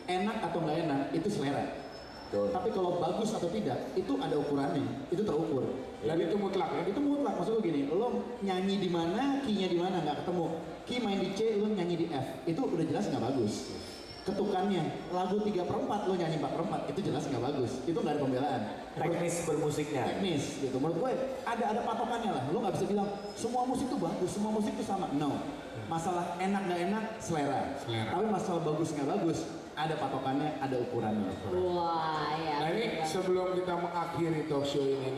enak atau nggak enak itu selera. Betul. Tapi kalau bagus atau tidak, itu ada ukurannya, itu terukur. Dan itu mutlak ya? Itu mutlak, maksud gue gini, lo nyanyi di mana, key-nya di mana nggak ketemu. Key main di C, lo nyanyi di F, itu udah jelas nggak bagus. Ketukannya, lagu 3/4 lo nyanyi 4/4, itu jelas nggak bagus. Itu nggak ada pembelaan. Teknis bermusiknya. Teknis gitu. Menurut gue ada patokannya lah. Lo nggak bisa bilang semua musik itu bagus, semua musik itu sama. No. Masalah enak nggak enak selera. Tapi masalah bagus nggak bagus ada patokannya, ada ukurannya. Wah, ya. Nah ini sebelum kita mengakhiri talk show ini,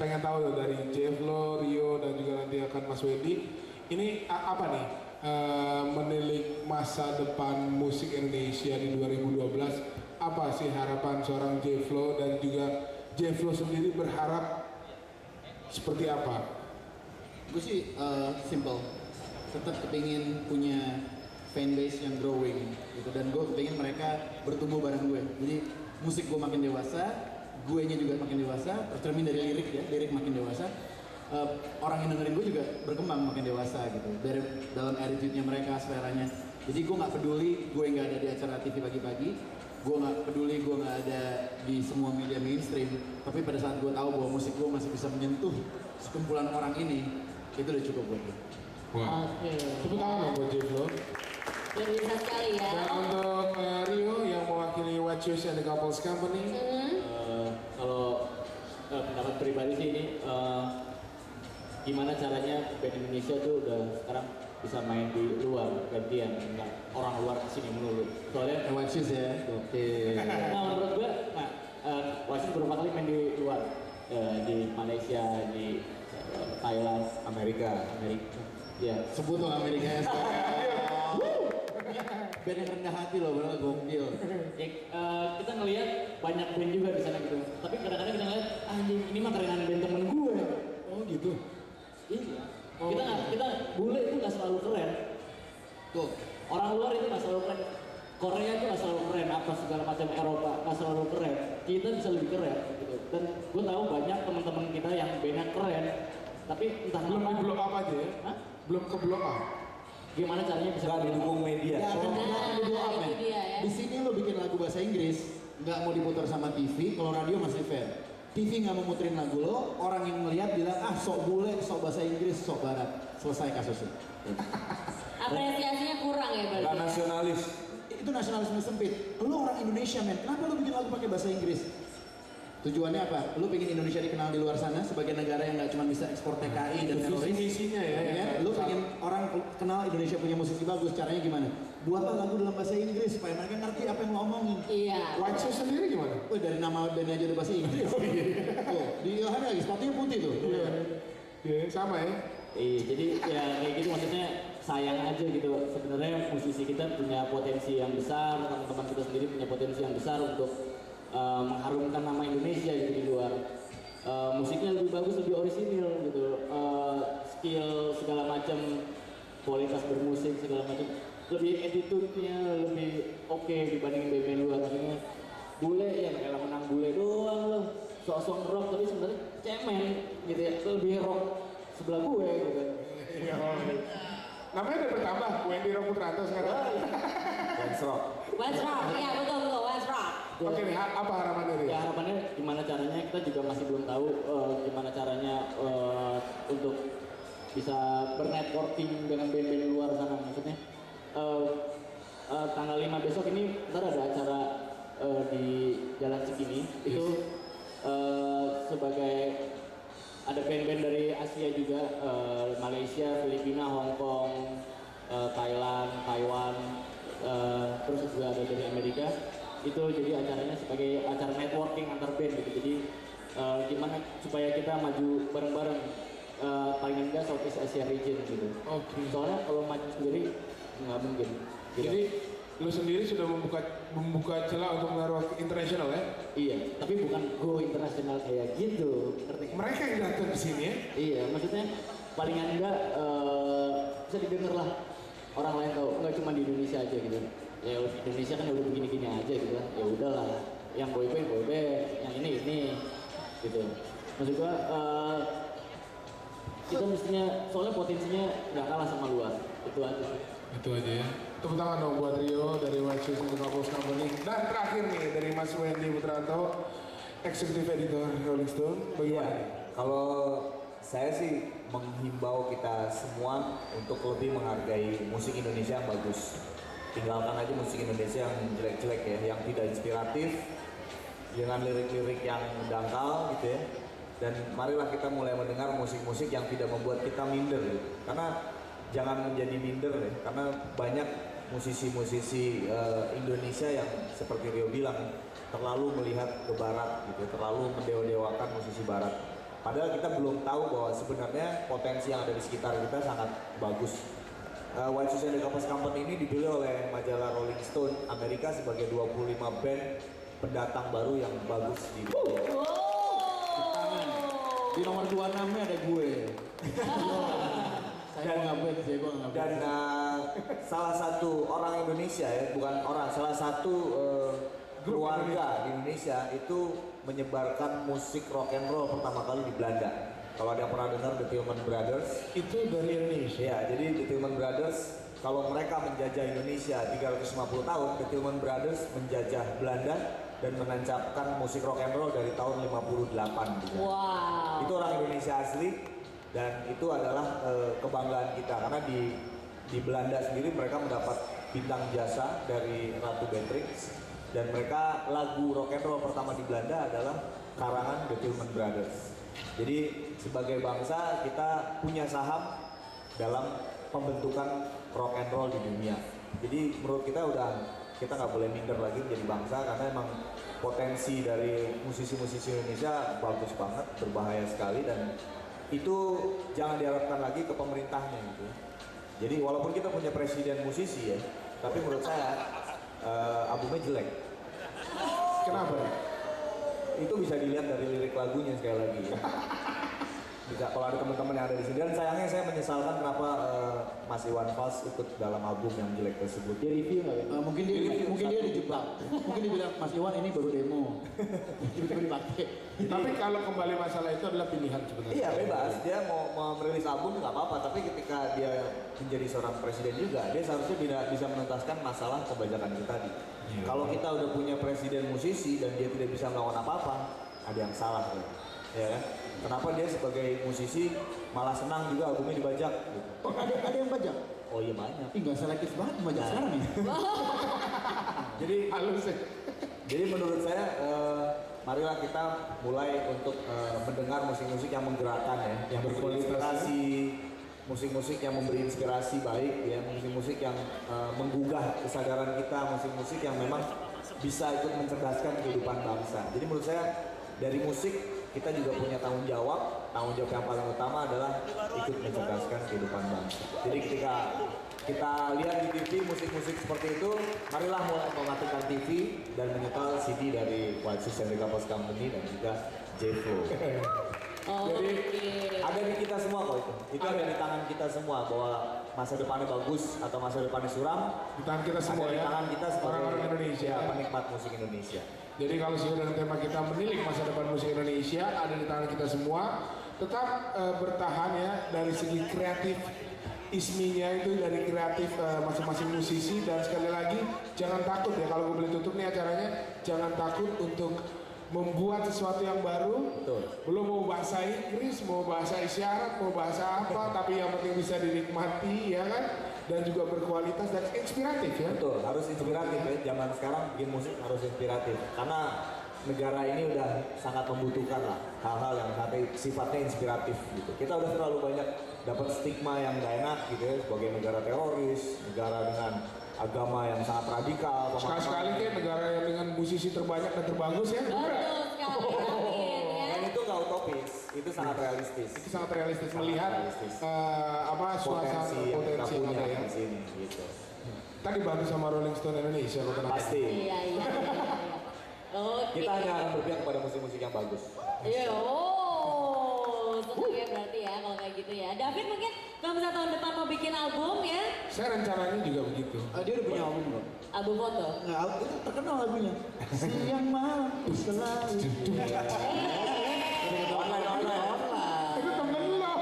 pengen tahu loh dari Jevlo, Rio dan juga nanti akan Mas Wendy. Ini apa nih menilik masa depan musik Indonesia di 2012? Apa sih harapan seorang Jevlo dan juga Jevlo sendiri berharap seperti apa? Gue sih simple, tetap kepingin punya fanbase yang growing gitu, dan gue kepingin mereka bertumbuh bareng gue. Jadi musik gue makin dewasa, gue nya juga makin dewasa, tercermin dari lirik ya, lirik makin dewasa. Orang yang dengerin gue juga berkembang makin dewasa gitu, dari dalam attitude-nya mereka, seleranya. Jadi gue nggak peduli gue nggak ada di acara TV pagi-pagi, gue nggak peduli gue nggak ada di semua media mainstream, tapi pada saat gue tahu bahwa musik gue masih bisa menyentuh sekumpulan orang ini, itu udah cukup buat gue. Wah. Oke. Tepuk tangan dong buat Jevlo. Luar biasa sekali ya. Dan untuk Rio yang mewakili White Shoes and the Couples Company. Kalau pendapat pribadi sih ini gimana caranya band Indonesia tuh udah sekarang bisa main di luar gantian, nggak orang luar kesini melulu. Soalnya White Shoes ya, oke. nah menurut gue, White Shoes beberapa kali main di luar, di Malaysia, di Thailand, Amerika. Ya. Sebut dong Amerika ya sekarang. Band yang rendah hati loh, bener gokil. Ya, kita ngelihat banyak band juga di sana gitu. Tapi kadang-kadang kita ngeliat, anjing ini mah kerenan band temen gue. Oh gitu. Iya. Oh, Kita bule itu nggak selalu keren. Tuh, Orang luar itu nggak selalu keren. Korea itu nggak selalu keren. Apa segala macam Eropa nggak selalu keren. Kita bisa lebih keren. Gitu. Dan gue tahu banyak teman-teman kita yang bandnya keren. Tapi entah Belum kenapa. di blow up aja ya? Hah? Belum ke blow up? Gimana caranya bisa Nggak didukung media. ya kan jangan di blow up, itu men. dia ya. Di sini lo bikin lagu bahasa Inggris, nggak mau diputar sama TV, kalau radio masih fair. TV nggak mau muterin lagu lo, orang yang ngeliat bilang sok bule, sok bahasa Inggris, sok barat. Selesai kasusnya. Apresiasinya kurang ya berarti. Nggak ya? nasionalis. Itu nasionalisme sempit. Lo orang Indonesia, men. Kenapa lo bikin lagu pakai bahasa Inggris? Tujuannya apa? Lu pengen Indonesia dikenal di luar sana sebagai negara yang nggak cuma bisa ekspor TKI dan teroris. Visi-misinya ya. Ya, lu pengen orang kenal Indonesia punya musisi bagus. Caranya gimana? Buatlah lagu dalam bahasa Inggris supaya mereka ngerti apa yang lo omongin. Iya. White Shoes sendiri gimana? Wih, dari nama band aja udah bahasa Inggris. Tuh, di ilham lagi sepatunya putih tuh. Iya, sama ya. Iya, jadi ya kayak gitu maksudnya sayang aja gitu. Sebenarnya musisi kita punya potensi yang besar, teman-teman kita sendiri punya potensi yang besar untuk mengharumkan nama Indonesia gitu di luar. Musiknya lebih bagus, lebih orisinil gitu. Skill segala macam, kualitas bermusik segala macam, lebih attitude-nya lebih oke dibandingin band-band luar. Maksudnya bule ya kayak menang bule doang loh. Sok-sok rock tapi sebenarnya cemen gitu ya. Lebih rock sebelah gue gitu. Namanya udah bertambah, Wendy Putranto sekarang. Dance rock. West Rock, iya betul West Rock. Oke nih, apa harapan dari? Ya harapannya gimana caranya, kita juga masih belum tahu gimana caranya untuk bisa bernetworking dengan band-band luar sana. Maksudnya tanggal 5 besok ini ntar ada acara di Jalan Cikini. Itu sebagai ada band-band dari Asia juga, Malaysia, Filipina, Hong Kong, Thailand, Taiwan, terus juga ada dari Amerika. Itu jadi acaranya sebagai acara networking antar band gitu. Jadi gimana supaya kita maju bareng-bareng, paling enggak Southeast Asia region gitu. Oke. Soalnya kalau maju sendiri nggak mungkin. Gitu. Jadi lu sendiri sudah membuka celah untuk mengaruh ke internasional ya? Iya, tapi bukan go internasional kayak gitu. Ngerti? Mereka yang datang ke sini ya? Iya, maksudnya palingan enggak bisa didengar lah, orang lain tahu, nggak cuma di Indonesia aja gitu. Ya Indonesia kan udah begini-gini aja gitu kan. Ya udahlah, yang boyband, yang ini gitu. Maksud gua kita mestinya, soalnya potensinya nggak kalah sama luar, itu aja. Itu aja ya. Tepuk tangan dong buat Rio dari White Shoes Couples Company. Dan terakhir nih dari Mas Wendy Putranto, Executive Editor Rolling Stone. Iya, Bagaimana? kalau saya sih menghimbau kita semua untuk lebih menghargai musik Indonesia yang bagus. Tinggalkan aja musik Indonesia yang jelek-jelek ya, yang tidak inspiratif, dengan lirik-lirik yang dangkal gitu ya. Dan marilah kita mulai mendengar musik-musik yang tidak membuat kita minder gitu. Karena jangan menjadi minder ya, karena banyak musisi-musisi Indonesia yang seperti Rio bilang terlalu melihat ke barat gitu, terlalu mendewa-dewakan musisi barat. Padahal kita belum tahu bahwa sebenarnya potensi yang ada di sekitar kita sangat bagus. White Shoes Couples Company ini dipilih oleh majalah Rolling Stone Amerika sebagai 25 band pendatang baru yang bagus di dunia. Di nomor 26-nya ada gue. Saya nggak band sih, gue nggak band. Dan salah satu orang Indonesia ya, bukan orang, salah satu keluarga di Indonesia itu menyebarkan musik rock and roll pertama kali di Belanda. Kalau ada yang pernah dengar The Tillman Brothers, Itu dari Indonesia. ya jadi The Tillman Brothers kalau mereka menjajah Indonesia 350 tahun, The Tillman Brothers menjajah Belanda dan menancapkan musik rock and roll dari tahun 58 gitu. Wow. Itu orang Indonesia asli dan itu adalah kebanggaan kita karena di Belanda sendiri mereka mendapat bintang jasa dari Ratu Beatrix dan mereka lagu rock and roll pertama di Belanda adalah karangan The Tillman Brothers. Jadi sebagai bangsa kita punya saham dalam pembentukan rock and roll di dunia. Jadi menurut kita kita nggak boleh minder lagi menjadi bangsa karena emang potensi dari musisi-musisi Indonesia bagus banget, berbahaya sekali dan itu jangan diharapkan lagi ke pemerintahnya gitu. Jadi walaupun kita punya presiden musisi ya, tapi menurut saya albumnya jelek. Kenapa? Itu bisa dilihat dari lirik lagunya sekali lagi ya. Bisa kalau ada teman-teman yang ada di sini dan sayangnya saya menyesalkan kenapa Mas Iwan Fals ikut dalam album yang jelek tersebut. Dia review nggak ya? Mungkin dia dijebak. Mungkin dia bilang Mas Iwan ini baru demo. Tiba-tiba dipakai. Tapi kalau kembali masalah itu adalah pilihan sebenarnya. Iya bebas, dia mau merilis album nggak apa-apa, tapi ketika dia menjadi seorang presiden juga, dia seharusnya bisa menuntaskan masalah pembajakan itu tadi. Kalau kita udah punya presiden musisi dan dia tidak bisa melakukan apa-apa, ada yang salah ya kan? Kenapa dia sebagai musisi malah senang juga albumnya dibajak? Gitu. Oh, ada yang bajak? Oh iya banyak. Ih, nggak selektif banget bajak sekarang ya. Jadi Halus ya. Jadi menurut saya marilah kita mulai untuk mendengar musik-musik yang menggerakkan ya, yang berinspirasi, musik-musik yang memberi inspirasi baik ya, musik-musik yang menggugah kesadaran kita, musik-musik yang memang bisa ikut mencerdaskan kehidupan bangsa. Jadi menurut saya dari musik kita juga punya tanggung jawab yang paling utama adalah ikut mencerdaskan kehidupan bangsa. Jadi ketika kita lihat di TV musik-musik seperti itu, marilah mulai mematikan TV dan menyetel CD dari White Shoes Couples Company dan juga J-Flow. Jadi ada di kita semua kok itu. Itu ada di tangan kita semua bahwa masa depannya bagus atau masa depannya suram. Di tangan kita semua ada ya. di tangan kita sebagai Orang-orang Indonesia. ya, penikmat musik Indonesia. Jadi kalau sesuai dengan tema kita menilik masa depan musik Indonesia ada di tangan kita semua. Tetap bertahan ya dari segi kreatif isminya itu dari kreatif masing-masing musisi dan sekali lagi jangan takut ya kalau gue boleh tutup nih acaranya jangan takut untuk membuat sesuatu yang baru. Betul. Belum mau bahasa Inggris, mau bahasa isyarat, mau bahasa apa, tapi yang penting bisa dinikmati ya kan dan juga berkualitas dan inspiratif ya. Betul, harus inspiratif ya. Zaman sekarang bikin musik harus inspiratif karena negara ini udah sangat membutuhkan lah hal-hal yang sifatnya inspiratif gitu. Kita udah terlalu banyak dapat stigma yang gak enak gitu ya sebagai negara teroris, negara dengan agama yang sangat radikal. Sekali-sekali kayak negara yang dengan musisi terbanyak dan terbagus ya. Betul sekali, amin ya. Dan itu gak utopis, itu sangat realistis. Itu sangat realistis melihat realistis. suasana Potensi yang kita potensi yang punya ada ya. di sini gitu. Tadi bantu sama Rolling Stone Indonesia kok kenapa? Pasti. Iya. Oke. Kita hanya akan berpihak kepada musik-musik yang bagus. Iya, senang ya berarti ya kalau kayak gitu ya. David mungkin kalau misalnya tahun depan mau bikin album ya, Saya rencananya juga begitu. Dia udah punya album belum? album foto. Nggak, itu terkenal lagunya. Siang malam ku selalu. Online. Itu temen lo.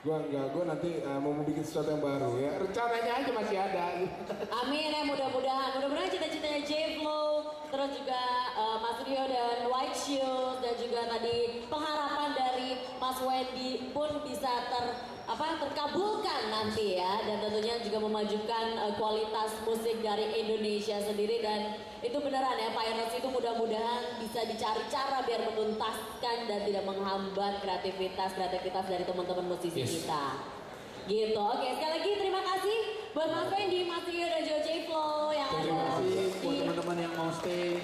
Gua enggak, gua nanti mau bikin sesuatu yang baru ya. Rencananya aja masih ada. Amin ya, mudah-mudahan cita-citanya J-Flow, terus juga Mas Rio dan White Shield, dan juga tadi pengharapan dari Mas Wendy pun bisa terkabulkan nanti ya, dan tentunya juga memajukan kualitas musik dari Indonesia sendiri. Dan itu beneran ya, Pirates itu mudah-mudahan bisa dicari cara biar menuntaskan dan tidak menghambat kreativitas dari teman-teman musisi kita. Gitu. Oke, sekali lagi terima kasih buat Mas Wendy, Mas Rio dan juga J-Flow yang Terima ada kasih buat di teman-teman yang mau stay.